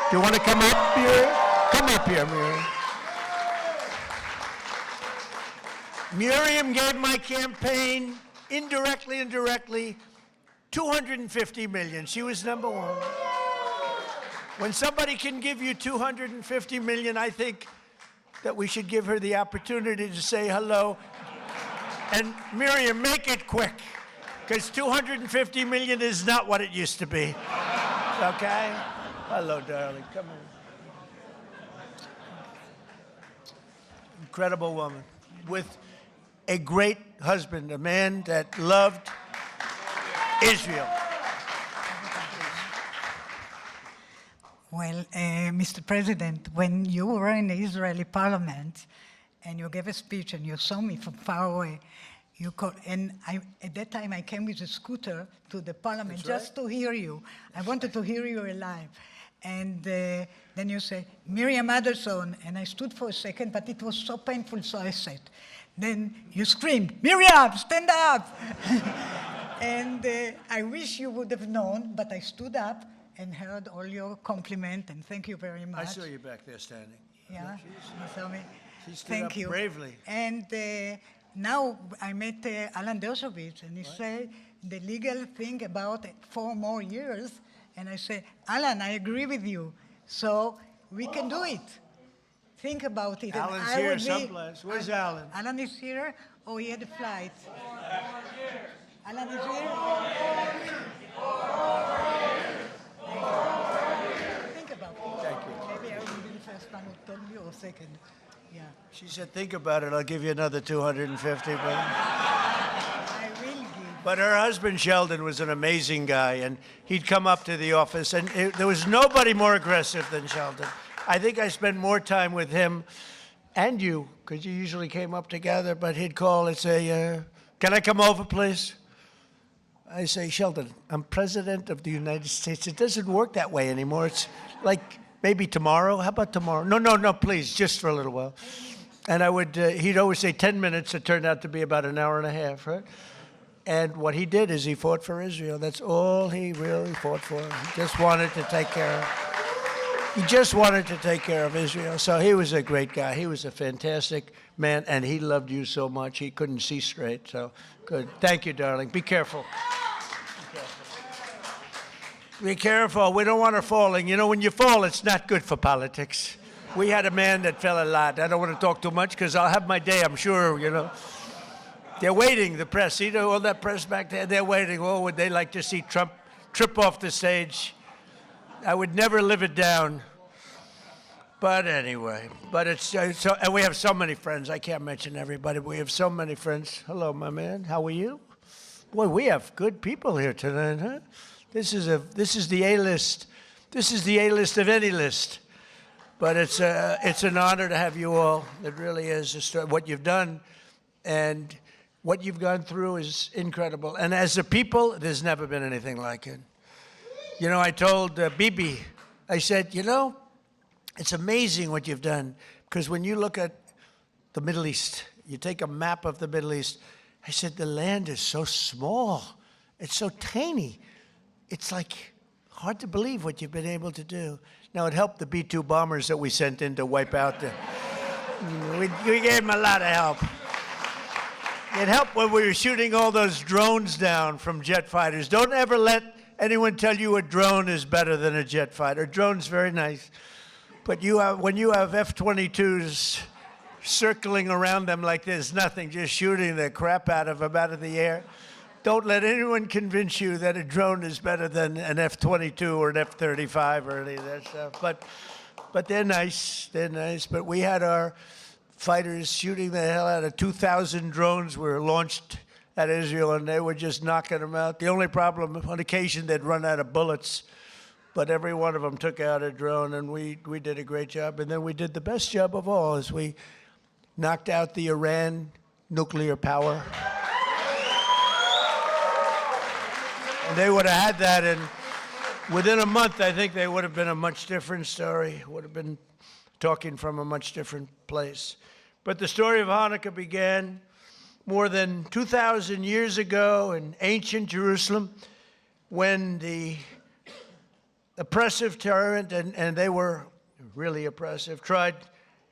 Do you want to come up, Miriam? Come up here, Miriam. Miriam gave my campaign, indirectly and directly, $250 million. She was number one. When somebody can give you $250 million, I think that we should give her the opportunity to say hello. And Miriam, make it quick, because $250 million is not what it used to be. Okay? Hello, darling. Come in. Incredible woman with a great husband, a man that loved Israel. Well, Mr. President, when you were in the Israeli parliament and you gave a speech and you saw me from far away, you called, and at that time I came with a scooter to the parliament just to hear you. I wanted to hear you alive. And then you say, Miriam Adelson, and I stood for a second, but it was so painful, so I said. Then you screamed, Miriam, stand up! And I wish you would have known, but I stood up and heard all your compliment, and thank you very much. I saw you back there standing. Yeah, you saw me. She stood Thank up you. bravely. And now I met Alan Dershowitz, and he said the legal thing about 4 more years, and I say, Alan, I agree with you, so we can do it. Think about it. Alan's here someplace. Where's Alan? Alan is here, or he had a flight? Alan is here? Think about it. Thank you. Maybe I will be the first one who told you, or second. Yeah. She said, think about it. I'll give you another 250. I will give. But her husband, Sheldon, was an amazing guy, and he'd come up to the office, and there was nobody more aggressive than Sheldon. I think I spent more time with him and you, because you usually came up together, but he'd call and say, can I come over, please? I say, Sheldon, I'm president of the United States. It doesn't work that way anymore. It's like maybe tomorrow. How about tomorrow? No, please, just for a little while. And I would, he'd always say 10 minutes. It turned out to be about an hour and a half, right? And what he did is he fought for Israel. That's all he really fought for. He just wanted to take care of He just wanted to take care of Israel. So he was a great guy. He was a fantastic man, and he loved you so much he couldn't see straight. So good. Thank you, darling. Be careful. Be careful. We don't want her falling. You know, when you fall, it's not good for politics. We had a man that fell a lot. I don't want to talk too much because I'll have my day, I'm sure, you know. They're waiting, the press. See all that press back there? They're waiting. Oh, would they like to see Trump trip off the stage? I would never live it down. But anyway, but it's so, and we have so many friends. I can't mention everybody, but we have so many friends. Hello, my man. How are you? Boy, we have good people here tonight, huh? This is the A-list. This is the A-list of any list. But it's an honor to have you all. It really is. What you've done and what you've gone through is incredible. And as a people, there's never been anything like it. You know, I told Bibi, I said, you know, it's amazing what you've done. Because when you look at the Middle East, you take a map of the Middle East, I said, the land is so small. It's so tiny. It's like hard to believe what you've been able to do. Now, it helped the B-2 bombers that we sent in to wipe out the... We gave them a lot of help. It helped when we were shooting all those drones down from jet fighters. Don't ever let anyone tell you a drone is better than a jet fighter. A drone's very nice. But when you have F-22s circling around them like there's nothing, just shooting the crap out of them out of the air, don't let anyone convince you that a drone is better than an F-22 or an F-35 or any of that stuff. But they're nice. They're nice. But we had our fighters shooting the hell out of 2,000 drones were launched at Israel, and they were just knocking them out. The only problem, on occasion, they'd run out of bullets. But every one of them took out a drone, and we did a great job. And then we did the best job of all, is we knocked out the Iran nuclear power. And they would have had that, and within a month, I think they would have been a much different story. Would have been talking from a much different place. But the story of Hanukkah began more than 2,000 years ago in ancient Jerusalem, when the oppressive tyrant, and they were really oppressive. Tried,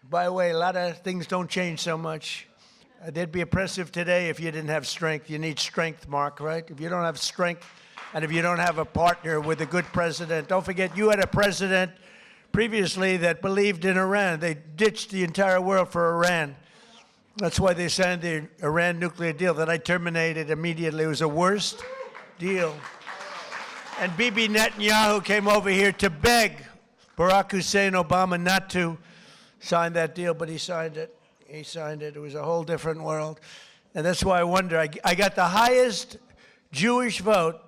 by the way, a lot of things don't change so much. They'd be oppressive today if you didn't have strength. You need strength, Mark, right? If you don't have strength, and if you don't have a partner with a good president, don't forget you had a president previously that believed in Iran. They ditched the entire world for Iran. That's why they signed the Iran nuclear deal that I terminated immediately. It was the worst deal. And Bibi Netanyahu came over here to beg Barack Hussein Obama not to sign that deal, but he signed it. He signed it. It was a whole different world. And that's why I wonder. I got the highest Jewish vote